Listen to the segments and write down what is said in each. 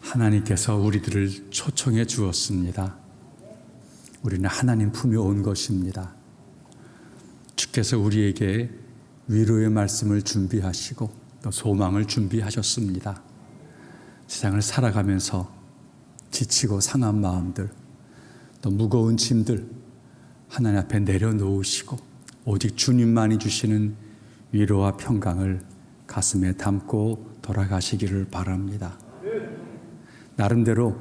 하나님께서 우리들을 초청해 주었습니다. 우리는 하나님 품에 온 것입니다. 주께서 우리에게 위로의 말씀을 준비하시고 또 소망을 준비하셨습니다. 세상을 살아가면서 지치고 상한 마음들, 또 무거운 짐들 하나님 앞에 내려놓으시고 오직 주님만이 주시는 위로와 평강을 가슴에 담고 돌아가시기를 바랍니다. 나름대로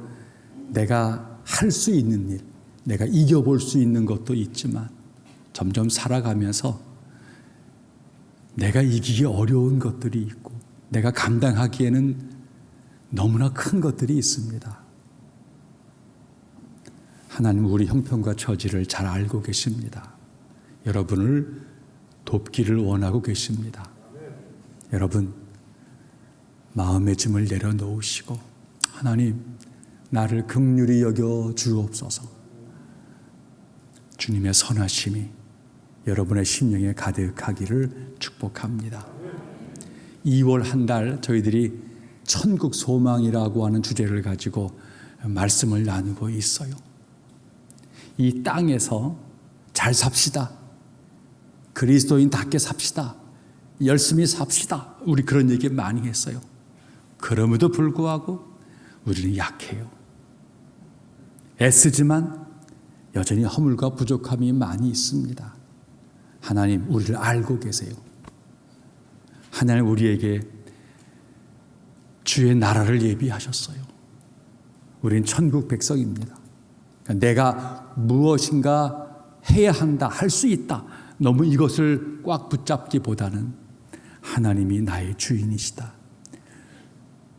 내가 할 수 있는 일, 내가 이겨볼 수 있는 것도 있지만 점점 살아가면서 내가 이기기 어려운 것들이 있고 내가 감당하기에는 너무나 큰 것들이 있습니다. 하나님 우리 형편과 처지를 잘 알고 계십니다. 여러분을 돕기를 원하고 계십니다. 여러분 마음의 짐을 내려놓으시고 하나님 나를 긍휼히 여겨 주옵소서. 주님의 선하심이 여러분의 심령에 가득하기를 축복합니다. 2월 한 달 저희들이 천국 소망이라고 하는 주제를 가지고 말씀을 나누고 있어요. 이 땅에서 잘 삽시다. 그리스도인답게 삽시다. 열심히 삽시다. 우리 그런 얘기 많이 했어요. 그럼에도 불구하고 우리는 약해요. 애쓰지만 여전히 허물과 부족함이 많이 있습니다. 하나님 우리를 알고 계세요. 하나님 우리에게 주의 나라를 예비하셨어요. 우린 천국 백성입니다. 내가 무엇인가 해야 한다, 할 수 있다. 너무 이것을 꽉 붙잡기보다는 하나님이 나의 주인이시다.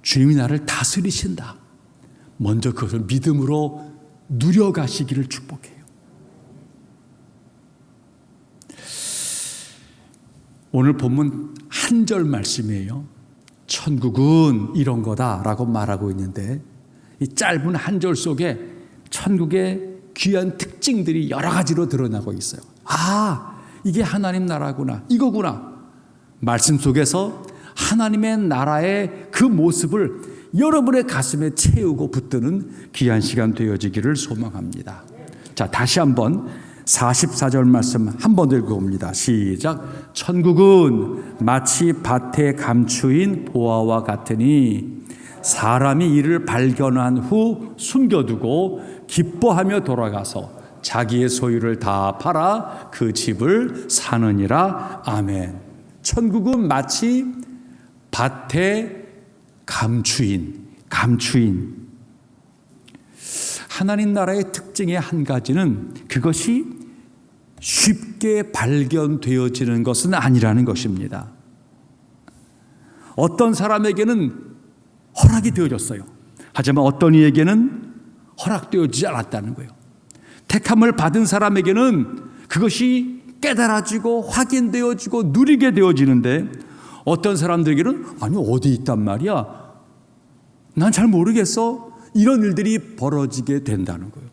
주님이 나를 다스리신다. 먼저 그것을 믿음으로 누려가시기를 축복해요. 오늘 본문 한 절 말씀이에요. 천국은 이런 거다라고 말하고 있는데 이 짧은 한 절 속에 천국의 귀한 특징들이 여러 가지로 드러나고 있어요. 아, 이게 하나님 나라구나, 이거구나. 말씀 속에서 하나님의 나라의 그 모습을 여러분의 가슴에 채우고 붙드는 귀한 시간 되어지기를 소망합니다. 자, 다시 한번 44절 말씀 한 번 읽어봅니다. 시작. 천국은 마치 밭에 감추인 보화와 같으니 사람이 이를 발견한 후 숨겨두고 기뻐하며 돌아가서 자기의 소유를 다 팔아 그 집을 사느니라. 아멘. 천국은 마치 밭에 감추인. 하나님 나라의 특징의 한 가지는 그것이 쉽게 발견되어지는 것은 아니라는 것입니다. 어떤 사람에게는 허락이 되어졌어요. 하지만 어떤 이에게는 허락되어지지 않았다는 거예요. 택함을 받은 사람에게는 그것이 깨달아지고 확인되어지고 누리게 되어지는데 어떤 사람들에게는 아니 어디 있단 말이야, 난 잘 모르겠어, 이런 일들이 벌어지게 된다는 거예요.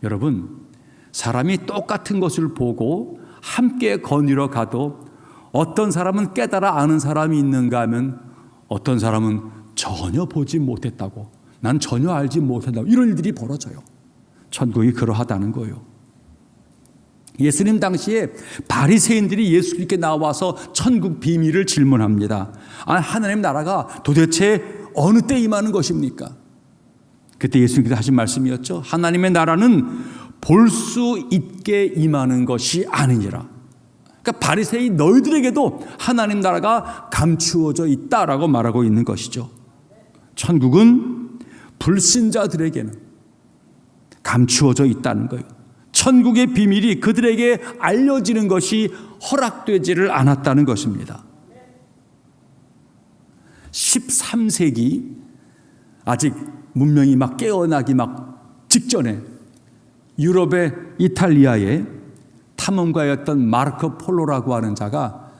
여러분, 사람이 똑같은 것을 보고 함께 거닐어 가도 어떤 사람은 깨달아 아는 사람이 있는가 하면 어떤 사람은 전혀 보지 못했다고, 난 전혀 알지 못한다고, 이런 일들이 벌어져요. 천국이 그러하다는 거예요. 예수님 당시에 바리새인들이 예수님께 나와서 천국 비밀을 질문합니다. 아, 하나님 나라가 도대체 어느 때 임하는 것입니까? 그때 예수님께서 하신 말씀이었죠. 하나님의 나라는 볼 수 있게 임하는 것이 아니니라. 그러니까 바리새인 너희들에게도 하나님 나라가 감추어져 있다라고 말하고 있는 것이죠. 천국은 불신자들에게는 감추어져 있다는 거예요. 천국의 비밀이 그들에게 알려지는 것이 허락되지를 않았다는 것입니다. 13세기 아직 문명이 막 깨어나기 막 직전에 유럽의 이탈리아에 탐험가였던 마르코 폴로라고 하는 자가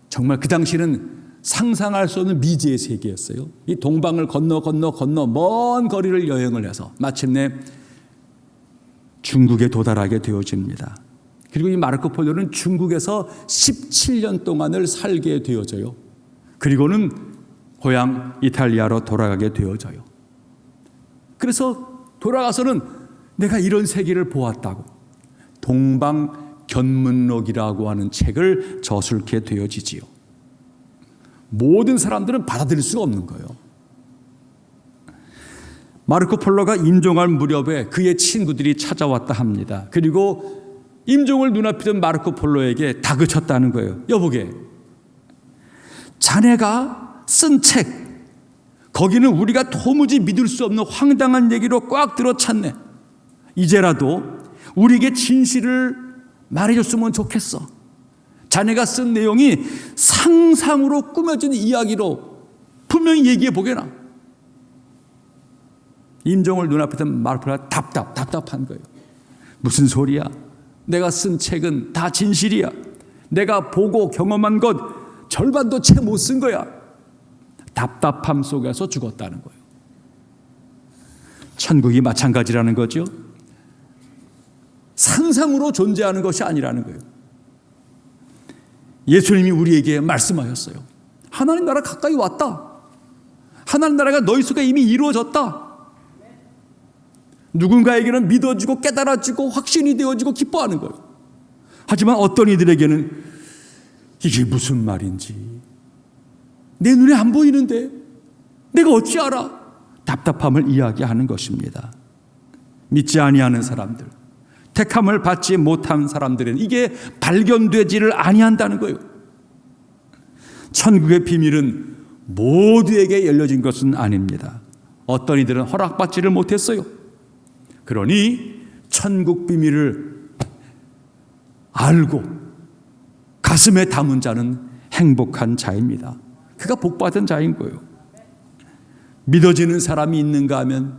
정말 그 당시는 상상할 수 없는 미지의 세계였어요. 이 동방을 건너 먼 거리를 여행을 해서 마침내 중국에 도달하게 되어집니다. 그리고 이 마르코 폴로는 중국에서 17년 동안을 살게 되어져요. 그리고는 고향 이탈리아로 돌아가게 되어져요. 그래서 돌아가서는 내가 이런 세계를 보았다고 동방견문록이라고 하는 책을 저술게 되어지지요. 모든 사람들은 받아들일 수가 없는 거예요. 마르코 폴로가 임종할 무렵에 그의 친구들이 찾아왔다 합니다. 그리고 임종을 눈앞에 둔 마르코 폴로에게 다그쳤다는 거예요. 여보게, 자네가 쓴 책, 거기는 우리가 도무지 믿을 수 없는 황당한 얘기로 꽉 들어찼네. 이제라도 우리에게 진실을 말해줬으면 좋겠어. 자네가 쓴 내용이 상상으로 꾸며진 이야기로 분명히 얘기해 보게나. 임종을 눈앞에 둔 마르코가 답답한 거예요. 무슨 소리야? 내가 쓴 책은 다 진실이야. 내가 보고 경험한 것 절반도 채 못 쓴 거야. 답답함 속에서 죽었다는 거예요. 천국이 마찬가지라는 거죠. 상상으로 존재하는 것이 아니라는 거예요. 예수님이 우리에게 말씀하셨어요. 하나님 나라 가까이 왔다. 하나님 나라가 너희 속에 이미 이루어졌다. 누군가에게는 믿어지고 깨달아지고 확신이 되어지고 기뻐하는 거예요. 하지만 어떤 이들에게는 이게 무슨 말인지 내 눈에 안 보이는데 내가 어찌 알아? 답답함을 이야기하는 것입니다. 믿지 아니하는 사람들, 택함을 받지 못한 사람들은 이게 발견되지를 아니한다는 거예요. 천국의 비밀은 모두에게 열려진 것은 아닙니다. 어떤 이들은 허락받지를 못했어요. 그러니 천국 비밀을 알고 가슴에 담은 자는 행복한 자입니다. 그가 복받은 자인 거예요. 믿어지는 사람이 있는가 하면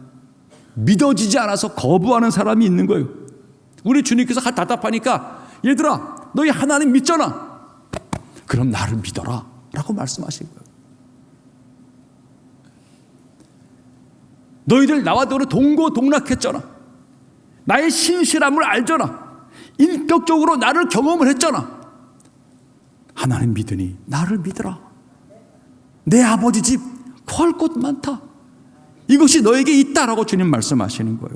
믿어지지 않아서 거부하는 사람이 있는 거예요. 우리 주님께서 답답하니까 얘들아 너희 하나님 믿잖아. 그럼 나를 믿어라 라고 말씀하신 거예요. 너희들 나와 동고동락했잖아. 나의 신실함을 알잖아. 인격적으로 나를 경험을 했잖아. 하나님 믿으니 나를 믿어라. 내 아버지 집 구할 곳 많다. 이것이 너에게 있다라고 주님 말씀하시는 거예요.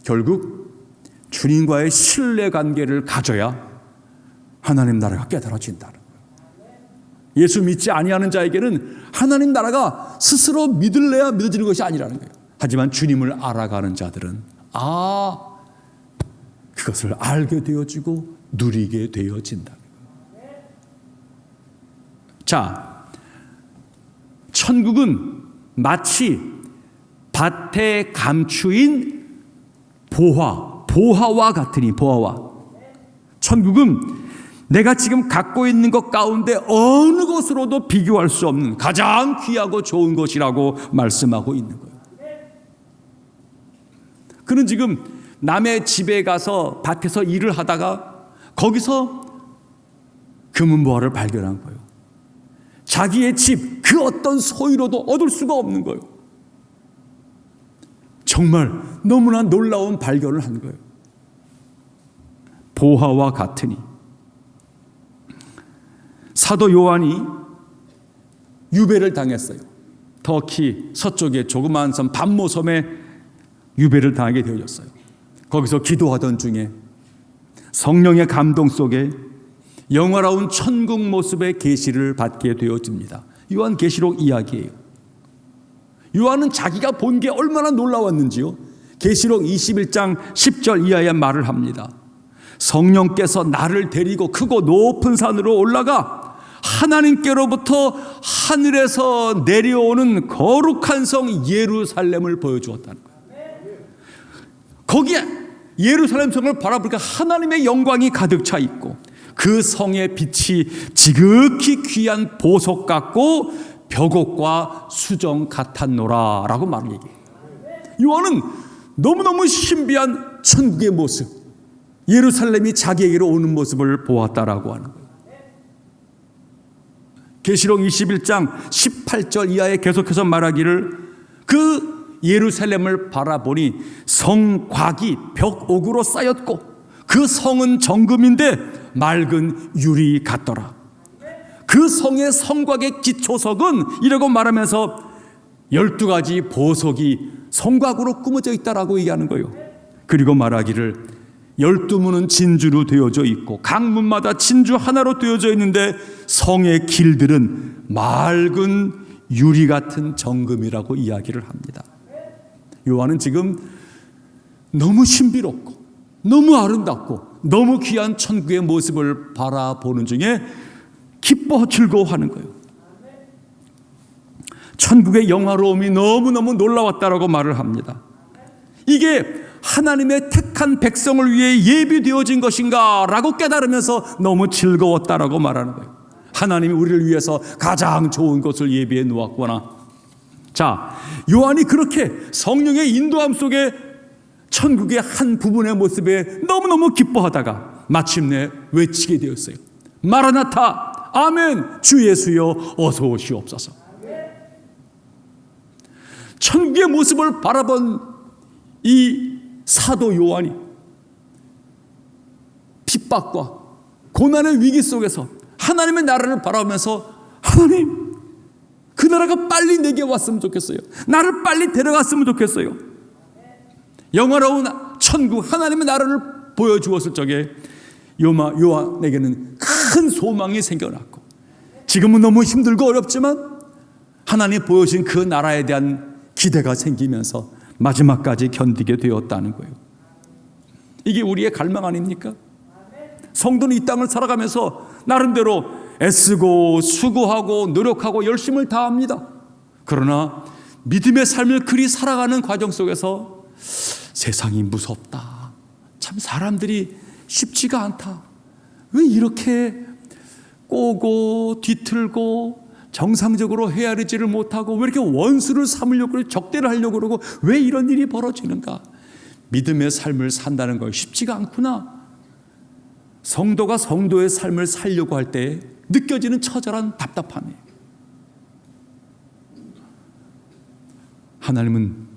결국 주님과의 신뢰관계를 가져야 하나님 나라가 깨달아진다는 거예요. 예수 믿지 아니하는 자에게는 하나님 나라가 스스로 믿을래야 믿어지는 것이 아니라는 거예요. 하지만 주님을 알아가는 자들은 그것을 알게 되어지고 누리게 되어진다. 자, 천국은 마치 밭에 감추인 보화와 같으니 보화와. 천국은 내가 지금 갖고 있는 것 가운데 어느 것으로도 비교할 수 없는 가장 귀하고 좋은 것이라고 말씀하고 있는 거예요. 그는 지금 남의 집에 가서 밭에서 일을 하다가 거기서 금은보화를 발견한 거예요. 자기의 집 그 어떤 소유로도 얻을 수가 없는 거예요. 정말 너무나 놀라운 발견을 한 거예요. 보화와 같으니. 사도 요한이 유배를 당했어요. 터키 서쪽의 조그마한 섬 밤모섬에 유배를 당하게 되어졌어요. 거기서 기도하던 중에 성령의 감동 속에 영화로운 천국 모습의 계시를 받게 되어집니다. 요한계시록 이야기예요. 요한은 자기가 본 게 얼마나 놀라웠는지요. 계시록 21장 10절 이하의 말을 합니다. 성령께서 나를 데리고 크고 높은 산으로 올라가 하나님께로부터 하늘에서 내려오는 거룩한 성 예루살렘을 보여주었다는 거예요. 거기에 예루살렘 성을 바라보니까 하나님의 영광이 가득 차 있고 그 성의 빛이 지극히 귀한 보석 같고 벽옥과 수정 같았노라 라고 말을 얘기해요. 요한은 너무너무 신비한 천국의 모습, 예루살렘이 자기에게로 오는 모습을 보았다라고 하는 거예요. 계시록 21장 18절 이하에 계속해서 말하기를 그 예루살렘을 바라보니 성곽이 벽옥으로 쌓였고 그 성은 정금인데 맑은 유리 같더라. 그 성의 성곽의 기초석은 이라고 말하면서 12가지 보석이 성곽으로 꾸며져 있다라고 얘기하는 거예요. 그리고 말하기를 12문은 진주로 되어져 있고 각 문마다 진주 하나로 되어져 있는데 성의 길들은 맑은 유리 같은 정금이라고 이야기를 합니다. 요한은 지금 너무 신비롭고 너무 아름답고 너무 귀한 천국의 모습을 바라보는 중에 기뻐 즐거워하는 거예요. 천국의 영화로움이 너무너무 놀라웠다라고 말을 합니다. 이게 하나님의 택한 백성을 위해 예비되어진 것인가 라고 깨달으면서 너무 즐거웠다라고 말하는 거예요. 하나님이 우리를 위해서 가장 좋은 것을 예비해 놓았구나. 자, 요한이 그렇게 성령의 인도함 속에 천국의 한 부분의 모습에 너무너무 기뻐하다가 마침내 외치게 되었어요. 마라나타, 아멘, 주 예수여 어서 오시옵소서. 천국의 모습을 바라본 이 사도 요한이 핍박과 고난의 위기 속에서 하나님의 나라를 바라보면서 하나님, 그 나라가 빨리 내게 왔으면 좋겠어요. 나를 빨리 데려갔으면 좋겠어요. 영화로운 천국 하나님의 나라를 보여주었을 적에 요한에게는 큰 소망이 생겨났고 지금은 너무 힘들고 어렵지만 하나님 보여주신 그 나라에 대한 기대가 생기면서 마지막까지 견디게 되었다는 거예요. 이게 우리의 갈망 아닙니까? 성도는 이 땅을 살아가면서 나름대로 애쓰고 수고하고 노력하고 열심을 다합니다. 그러나 믿음의 삶을 그리 살아가는 과정 속에서 세상이 무섭다. 참 사람들이 쉽지가 않다. 왜 이렇게 꼬고 뒤틀고 정상적으로 헤아리지를 못하고 왜 이렇게 원수를 삼으려고 적대를 하려고 그러고 왜 이런 일이 벌어지는가? 믿음의 삶을 산다는 거 쉽지가 않구나. 성도가 성도의 삶을 살려고 할 때 느껴지는 처절한 답답함이. 하나님은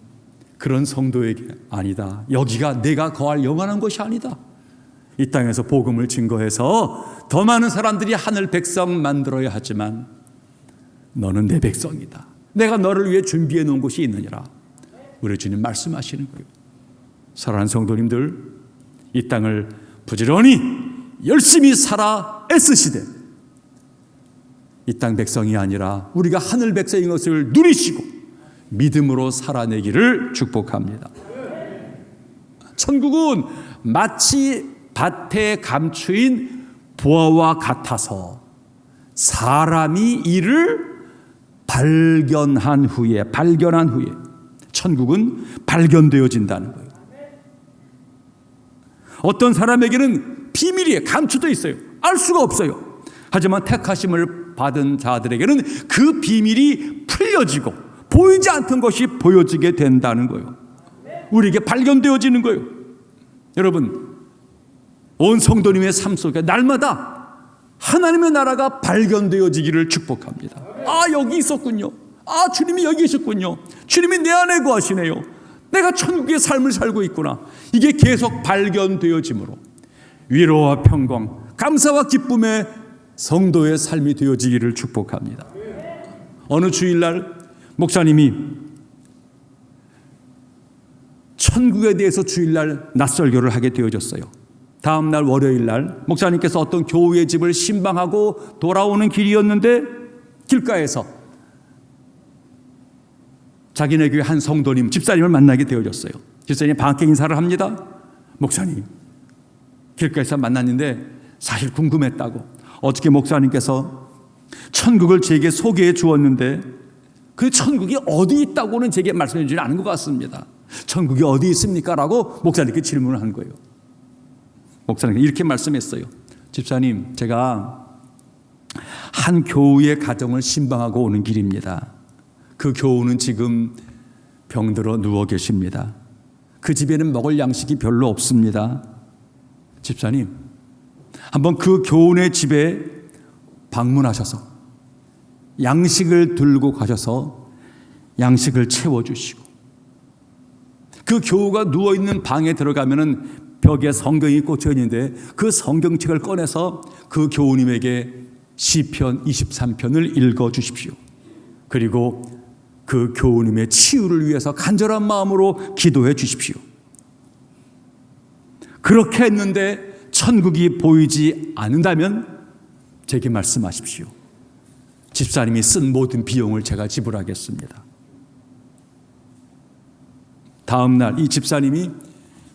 그런 성도에게 아니다. 여기가 내가 거할 영원한 것이 아니다. 이 땅에서 복음을 증거해서 더 많은 사람들이 하늘 백성 만들어야 하지만 너는 내 백성이다. 내가 너를 위해 준비해 놓은 곳이 있느니라. 우리 주님 말씀하시는 거예요. 사랑하는 성도님들, 이 땅을 부지런히 열심히 살아 애쓰시되 이 땅 백성이 아니라 우리가 하늘 백성인 것을 누리시고 믿음으로 살아내기를 축복합니다. 천국은 마치 밭에 감추인 보화와 같아서 사람이 이를 발견한 후에 천국은 발견되어진다는 거예요. 어떤 사람에게는 비밀이 감춰져 있어요. 알 수가 없어요. 하지만 택하심을 받은 자들에게는 그 비밀이 풀려지고 보이지 않던 것이 보여지게 된다는 거예요. 우리에게 발견되어지는 거예요. 여러분, 온 성도님의 삶 속에 날마다 하나님의 나라가 발견되어지기를 축복합니다. 아, 여기 있었군요. 아, 주님이 여기 계셨군요. 주님이 내 안에 거하시네요. 내가 천국의 삶을 살고 있구나. 이게 계속 발견되어짐으로 위로와 평강, 감사와 기쁨의 성도의 삶이 되어지기를 축복합니다. 어느 주일날 목사님이 천국에 대해서 주일날 낯설교를 하게 되어졌어요. 다음 날 월요일날 목사님께서 어떤 교우의 집을 신방하고 돌아오는 길이었는데 길가에서 자기네 교회 한 성도님, 집사님을 만나게 되어졌어요. 집사님이 반갑게 인사를 합니다. 목사님, 길가에서 만났는데 사실 궁금했다고. 어저께 목사님께서 천국을 제게 소개해 주었는데 그 천국이 어디 있다고는 제게 말씀해 주지 않은 것 같습니다. 천국이 어디 있습니까? 라고 목사님께 질문을 한 거예요. 목사님이 이렇게 말씀했어요. 집사님, 제가 한 교우의 가정을 신방하고 오는 길입니다. 그 교우는 지금 병들어 누워 계십니다. 그 집에는 먹을 양식이 별로 없습니다. 집사님, 한번 그 교우의 집에 방문하셔서 양식을 들고 가셔서 양식을 채워주시고 그 교우가 누워있는 방에 들어가면은 벽에 성경이 꽂혀 있는데 그 성경책을 꺼내서 그 교우님에게 시편 23편을 읽어주십시오. 그리고 그 교우님의 치유를 위해서 간절한 마음으로 기도해 주십시오. 그렇게 했는데 천국이 보이지 않는다면 제게 말씀하십시오. 집사님이 쓴 모든 비용을 제가 지불하겠습니다. 다음 날 이 집사님이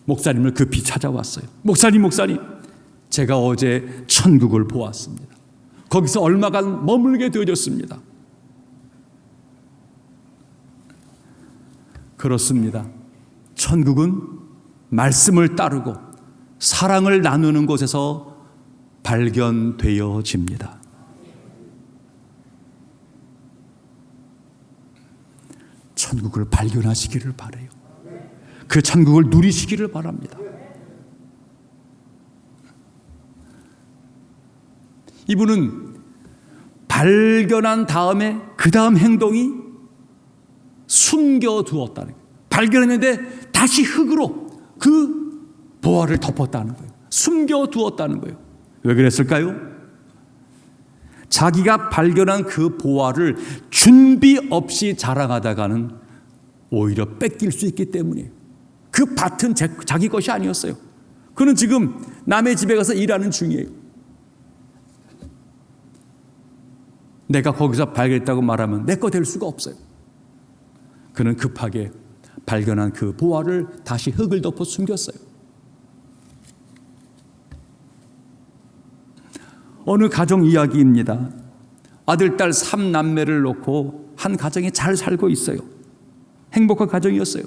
목사님을 급히 찾아왔어요. 목사님, 제가 어제 천국을 보았습니다. 거기서 얼마간 머물게 되어졌습니다. 그렇습니다. 천국은 말씀을 따르고 사랑을 나누는 곳에서 발견되어집니다. 천국을 발견하시기를 바라요. 그 천국을 누리시기를 바랍니다. 이분은 발견한 다음에 그 다음 행동이 숨겨두었다는 거예요. 발견했는데 다시 흙으로 그 보화를 덮었다는 거예요. 숨겨두었다는 거예요. 왜 그랬을까요? 자기가 발견한 그 보화를 준비 없이 자랑하다가는 오히려 뺏길 수 있기 때문이에요. 그 밭은 자기 것이 아니었어요. 그는 지금 남의 집에 가서 일하는 중이에요. 내가 거기서 발견했다고 말하면 내 거 될 수가 없어요. 그는 급하게 발견한 그 보화를 다시 흙을 덮어 숨겼어요. 어느 가정 이야기입니다. 아들, 딸 3남매를 놓고 한 가정이 잘 살고 있어요. 행복한 가정이었어요.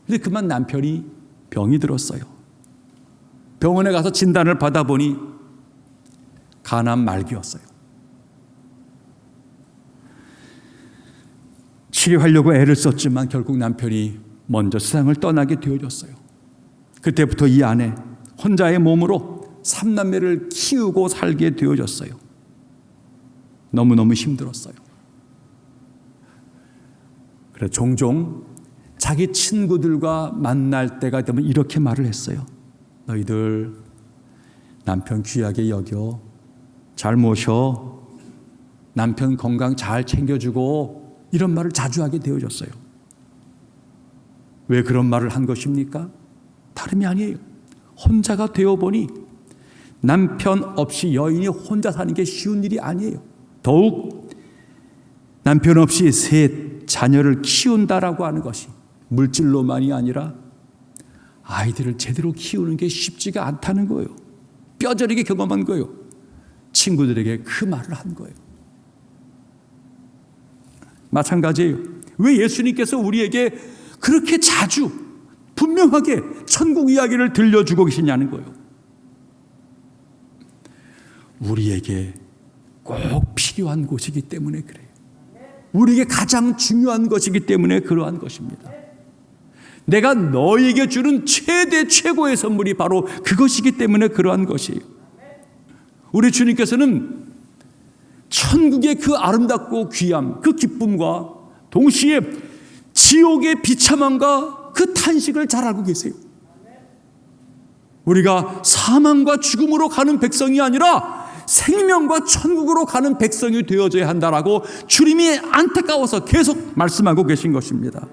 그런데 그만 남편이 병이 들었어요. 병원에 가서 진단을 받아보니 간암 말기였어요. 치료하려고 애를 썼지만 결국 남편이 먼저 세상을 떠나게 되어졌어요. 그때부터 이 아내 혼자의 몸으로 3남매를 키우고 살게 되어졌어요. 너무너무 힘들었어요. 그래서 종종 자기 친구들과 만날 때가 되면 이렇게 말을 했어요. 너희들 남편 귀하게 여겨, 잘 모셔, 남편 건강 잘 챙겨주고, 이런 말을 자주 하게 되어졌어요. 왜 그런 말을 한 것입니까? 다름이 아니에요. 혼자가 되어보니 남편 없이 여인이 혼자 사는 게 쉬운 일이 아니에요. 더욱 남편 없이 셋 자녀를 키운다라고 하는 것이 물질로만이 아니라 아이들을 제대로 키우는 게 쉽지가 않다는 거예요. 뼈저리게 경험한 거예요. 친구들에게 그 말을 한 거예요. 마찬가지예요. 왜 예수님께서 우리에게 그렇게 자주 분명하게 천국 이야기를 들려주고 계시냐는 거예요. 우리에게 꼭 필요한 곳이기 때문에 그래요. 우리에게 가장 중요한 것이기 때문에 그러한 것입니다. 내가 너에게 주는 최대 최고의 선물이 바로 그것이기 때문에 그러한 것이에요. 우리 주님께서는 천국의 그 아름답고 귀함, 그 기쁨과 동시에 지옥의 비참함과 그 탄식을 잘 알고 계세요. 우리가 사망과 죽음으로 가는 백성이 아니라 생명과 천국으로 가는 백성이 되어져야 한다라고 주님이 안타까워서 계속 말씀하고 계신 것입니다.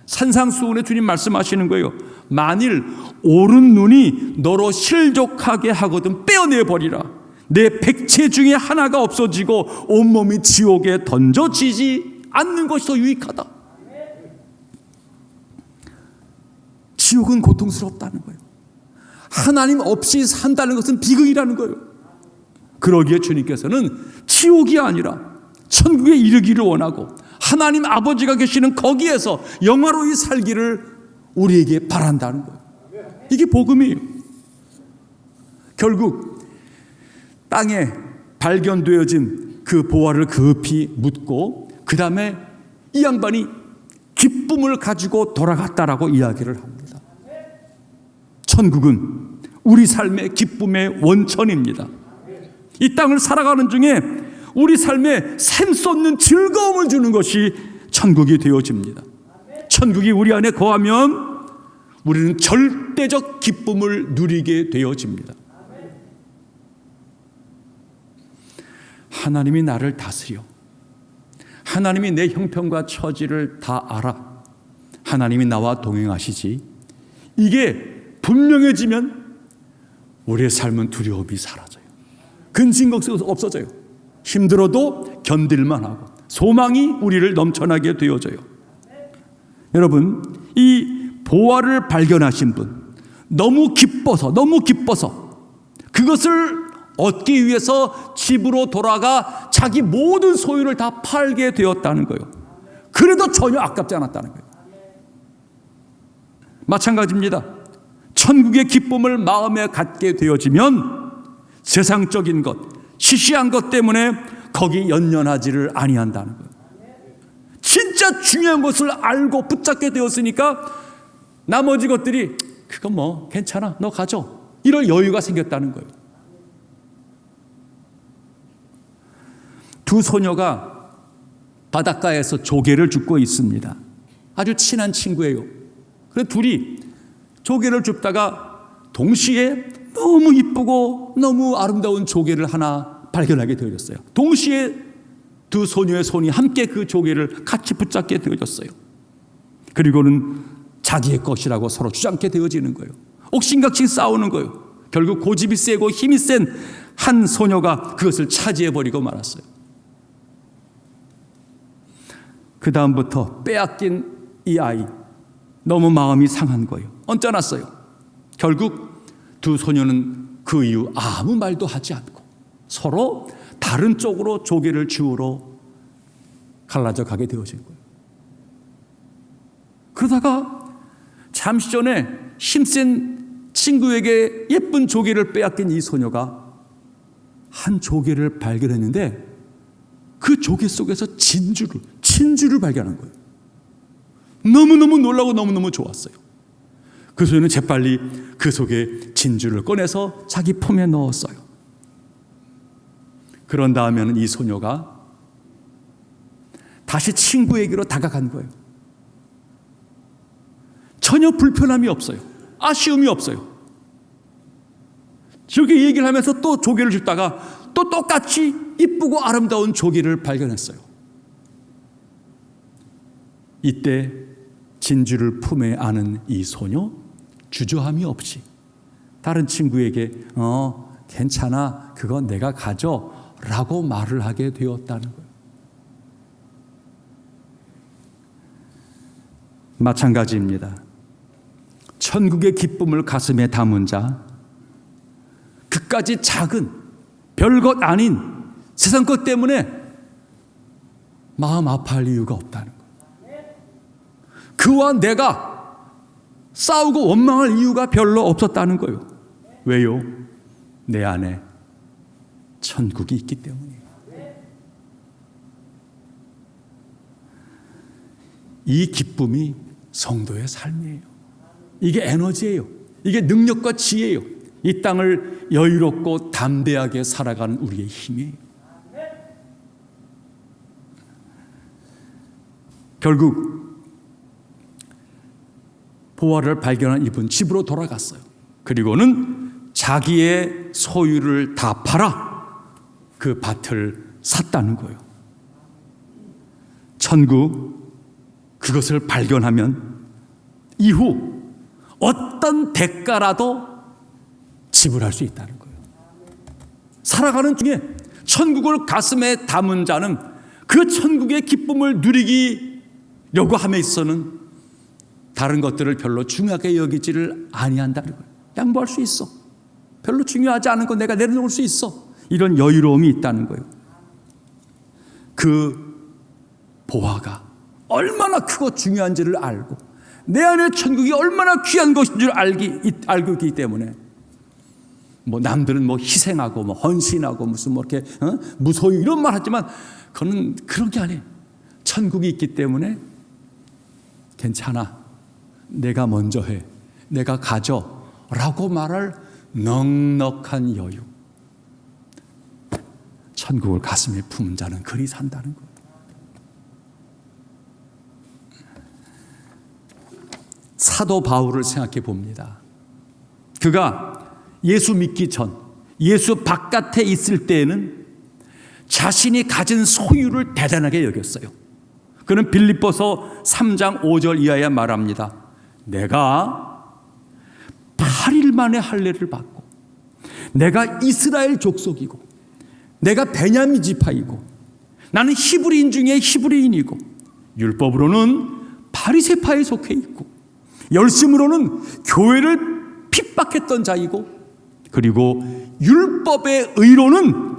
산상수훈에 주님 말씀하시는 거예요. 만일 오른 눈이 너로 실족하게 하거든 빼어내버리라. 내 백체 중에 하나가 없어지고 온몸이 지옥에 던져지지 않는 것이 더 유익하다. 지옥은 고통스럽다는 거예요. 하나님 없이 산다는 것은 비극이라는 거예요. 그러기에 주님께서는 지옥이 아니라 천국에 이르기를 원하고 하나님 아버지가 계시는 거기에서 영화로이 살기를 우리에게 바란다는 거예요. 이게 복음이에요. 결국 땅에 발견되어진 그 보화를 급히 묻고 그 다음에 이 양반이 기쁨을 가지고 돌아갔다라고 이야기를 합니다. 천국은 우리 삶의 기쁨의 원천입니다. 이 땅을 살아가는 중에 우리 삶에 샘솟는 즐거움을 주는 것이 천국이 되어집니다. 천국이 우리 안에 거하면 우리는 절대적 기쁨을 누리게 되어집니다. 하나님이 나를 다스려 하나님이 내 형편과 처지를 다 알아. 하나님이 나와 동행하시지. 이게 분명해지면 우리의 삶은 두려움이 사라져요. 근심걱정이 없어져요. 힘들어도 견딜만 하고 소망이 우리를 넘쳐나게 되어져요. 여러분, 이 보화를 발견하신 분, 너무 기뻐서 그것을 얻기 위해서 집으로 돌아가 자기 모든 소유를 다 팔게 되었다는 거예요. 그래도 전혀 아깝지 않았다는 거예요. 마찬가지입니다. 천국의 기쁨을 마음에 갖게 되어지면 세상적인 것, 시시한 것 때문에 거기 연연하지를 아니한다는 거예요. 진짜 중요한 것을 알고 붙잡게 되었으니까 나머지 것들이 그건 뭐 괜찮아, 너 가져, 이럴 여유가 생겼다는 거예요. 두 소녀가 바닷가에서 조개를 줍고 있습니다. 아주 친한 친구예요. 그래서 둘이 조개를 줍다가 동시에 너무 이쁘고 너무 아름다운 조개를 하나 발견하게 되어졌어요. 동시에 두 소녀의 손이 함께 그 조개를 같이 붙잡게 되어졌어요. 그리고는 자기의 것이라고 서로 주장게 되어지는 거예요. 옥신각신 싸우는 거예요. 결국 고집이 세고 힘이 센 한 소녀가 그것을 차지해버리고 말았어요. 그 다음부터 빼앗긴 이 아이, 너무 마음이 상한 거예요. 얹어놨어요. 결국 두 소녀는 그 이후 아무 말도 하지 않고 서로 다른 쪽으로 조개를 주우러 갈라져 가게 되어진 거예요. 그러다가 잠시 전에 힘센 친구에게 예쁜 조개를 빼앗긴 이 소녀가 한 조개를 발견했는데 그 조개 속에서 진주를 발견한 거예요. 너무너무 놀라고 너무너무 좋았어요. 그 소녀는 재빨리 그 속에 진주를 꺼내서 자기 품에 넣었어요. 그런 다음에는 이 소녀가 다시 친구에게로 다가간 거예요. 전혀 불편함이 없어요. 아쉬움이 없어요. 저렇게 얘기를 하면서 또 조개를 줍다가 또 똑같이 이쁘고 아름다운 조개를 발견했어요. 이때 진주를 품에 안은 이 소녀, 주저함이 없이 다른 친구에게 괜찮아, 그건 내가 가져 라고 말을 하게 되었다는 거예요. 마찬가지입니다. 천국의 기쁨을 가슴에 담은 자, 그까지 작은 별것 아닌 세상 것 때문에 마음 아파할 이유가 없다는 거예요. 그와 내가 싸우고 원망할 이유가 별로 없었다는 거예요. 왜요? 내 안에 천국이 있기 때문이에요. 이 기쁨이 성도의 삶이에요. 이게 에너지예요. 이게 능력과 지혜예요. 이 땅을 여유롭고 담대하게 살아가는 우리의 힘이에요. 결국 보화를 발견한 이분 집으로 돌아갔어요. 그리고는 자기의 소유를 다 팔아 그 밭을 샀다는 거예요. 천국, 그것을 발견하면 이후 어떤 대가라도 지불할 수 있다는 거예요. 살아가는 중에 천국을 가슴에 담은 자는 그 천국의 기쁨을 누리기려고 함에 있어서는 다른 것들을 별로 중요하게 여기지를 아니한다는 거예요. 양보할 수 있어. 별로 중요하지 않은 거 내가 내려놓을 수 있어. 이런 여유로움이 있다는 거예요. 그 보화가 얼마나 크고 중요한지를 알고 내 안에 천국이 얼마나 귀한 것인 줄 알고 있기 때문에 뭐 남들은 뭐 희생하고 뭐 헌신하고 무슨 뭐 이렇게 무소유 이런 말 하지만 그건 그런 게 아니에요. 천국이 있기 때문에 괜찮아, 내가 먼저 해, 내가 가져 라고 말할 넉넉한 여유. 천국을 가슴에 품은 자는 그리 산다는 거예요. 사도 바울을 생각해 봅니다. 그가 예수 믿기 전, 예수 바깥에 있을 때에는 자신이 가진 소유를 대단하게 여겼어요. 그는 빌립보서 3장 5절 이하에 말합니다. 내가 8일 만에 할례를 받고, 내가 이스라엘 족속이고, 내가 베냐민 지파이고, 나는 히브리인 중에 히브리인이고, 율법으로는 바리새파에 속해 있고, 열심으로는 교회를 핍박했던 자이고, 그리고 율법의 의로는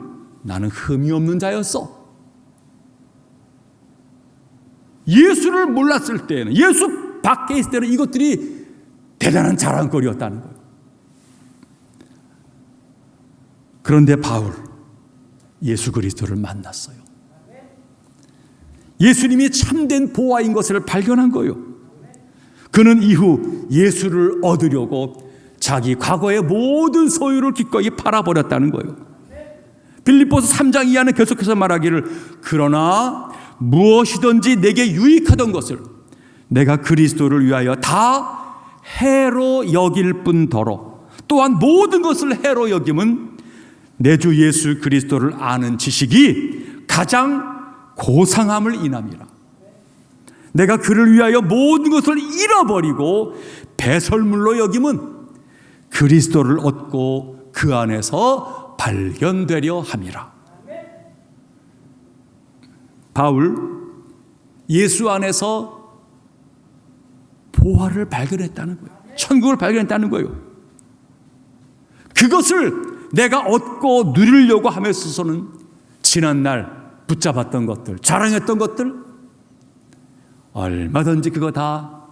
나는 흠이 없는 자였어. 예수를 몰랐을 때는, 예수 밖에 있을 때는 이것들이 대단한 자랑거리였다는 거예요. 그런데 바울, 예수 그리스도를 만났어요. 예수님이 참된 보화인 것을 발견한 거예요. 그는 이후 예수를 얻으려고 자기 과거의 모든 소유를 기꺼이 팔아버렸다는 거예요. 빌립보서 3장 이하는 계속해서 말하기를, 그러나 무엇이든지 내게 유익하던 것을 내가 그리스도를 위하여 다 해로 여길 뿐더러 또한 모든 것을 해로 여김은 내 주 예수 그리스도를 아는 지식이 가장 고상함을 인함이라. 내가 그를 위하여 모든 것을 잃어버리고 배설물로 여김은 그리스도를 얻고 그 안에서 발견되려 함이라. 바울, 예수 안에서 보화를 발견했다는 거예요. 천국을 발견했다는 거예요. 그것을 내가 얻고 누리려고 함에 있어서는 지난날 붙잡았던 것들, 자랑했던 것들, 얼마든지 그거 다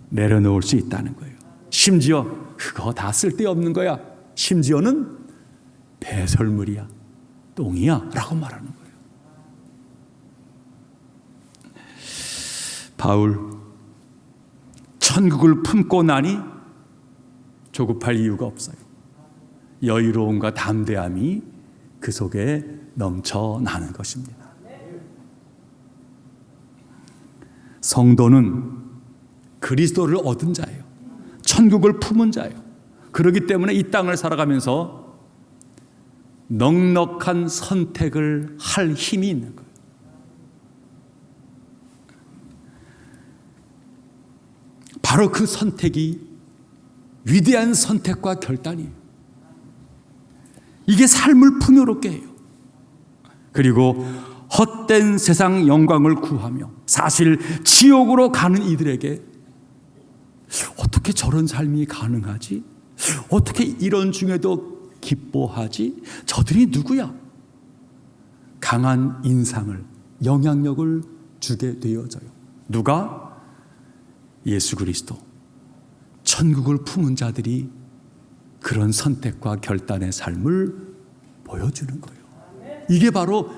내려놓을 수 있다는 거예요. 심지어 그거 다 쓸데없는 거야. 심지어는 배설물이야, 똥이야 라고 말하는 거예요. 바울, 천국을 품고 나니 조급할 이유가 없어요. 여유로움과 담대함이 그 속에 넘쳐나는 것입니다. 성도는 그리스도를 얻은 자예요. 천국을 품은 자예요. 그렇기 때문에 이 땅을 살아가면서 넉넉한 선택을 할 힘이 있는 거예요. 바로 그 선택이 위대한 선택과 결단이에요. 이게 삶을 풍요롭게 해요. 그리고 헛된 세상 영광을 구하며 사실 지옥으로 가는 이들에게 어떻게 저런 삶이 가능하지? 어떻게 이런 중에도 기뻐하지? 저들이 누구야? 강한 인상을, 영향력을 주게 되어져요. 누가? 예수 그리스도. 천국을 품은 자들이 그런 선택과 결단의 삶을 보여주는 거예요. 이게 바로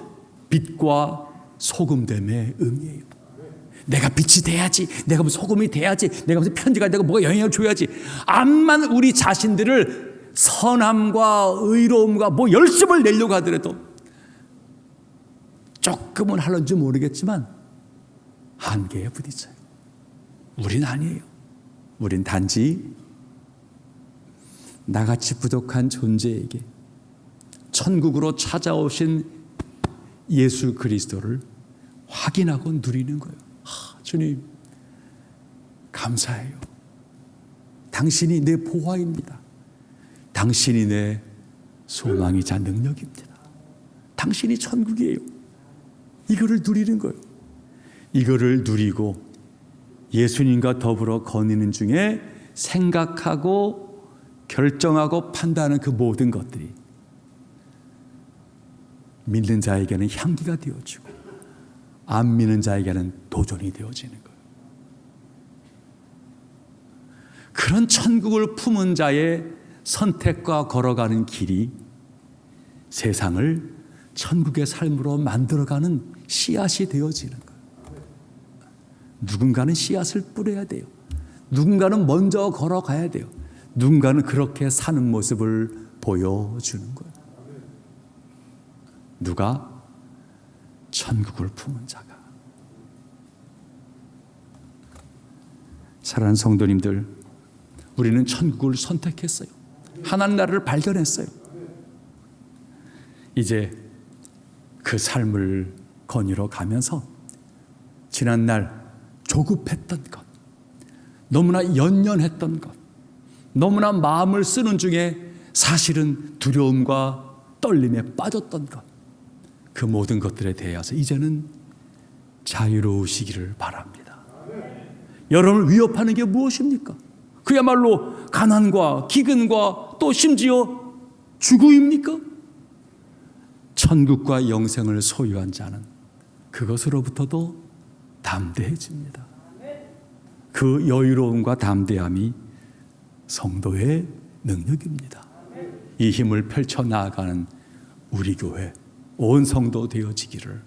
빛과 소금됨의 의미예요. 내가 빛이 돼야지, 내가 무슨 소금이 돼야지, 내가 무슨 편지가 되고 뭐가 영향을 줘야지. 암만 우리 자신들을 선함과 의로움과 뭐 열심을 내려고 하더라도 조금은 하는지 모르겠지만 한계에 부딪혀요. 우린 아니에요. 우린 단지 나같이 부족한 존재에게 천국으로 찾아오신 예수 그리스도를 확인하고 누리는 거예요. 주님, 감사해요. 당신이 내 보화입니다. 당신이 내 소망이자 능력입니다. 당신이 천국이에요. 이거를 누리는 거예요. 이거를 누리고 예수님과 더불어 거니는 중에 생각하고 결정하고 판단하는 그 모든 것들이 믿는 자에게는 향기가 되어지고 안 믿는 자에게는 도전이 되어지는 거예요. 그런 천국을 품은 자의 선택과 걸어가는 길이 세상을 천국의 삶으로 만들어가는 씨앗이 되어지는 거예요. 누군가는 씨앗을 뿌려야 돼요. 누군가는 먼저 걸어가야 돼요. 누군가는 그렇게 사는 모습을 보여주는 거예요. 누가? 천국을 품은 자가. 사랑하는 성도님들, 우리는 천국을 선택했어요. 하나님 나라를 발견했어요. 이제 그 삶을 거닐어 가면서 지난날 조급했던 것, 너무나 연연했던 것, 너무나 마음을 쓰는 중에 사실은 두려움과 떨림에 빠졌던 것, 그 모든 것들에 대해서 이제는 자유로우시기를 바랍니다. 여러분을 위협하는 게 무엇입니까? 그야말로 가난과 기근과 또 심지어 죽음입니까? 천국과 영생을 소유한 자는 그것으로부터도 담대해집니다. 그 여유로움과 담대함이 성도의 능력입니다. 이 힘을 펼쳐나가는 우리 교회 온 성도 되어지기를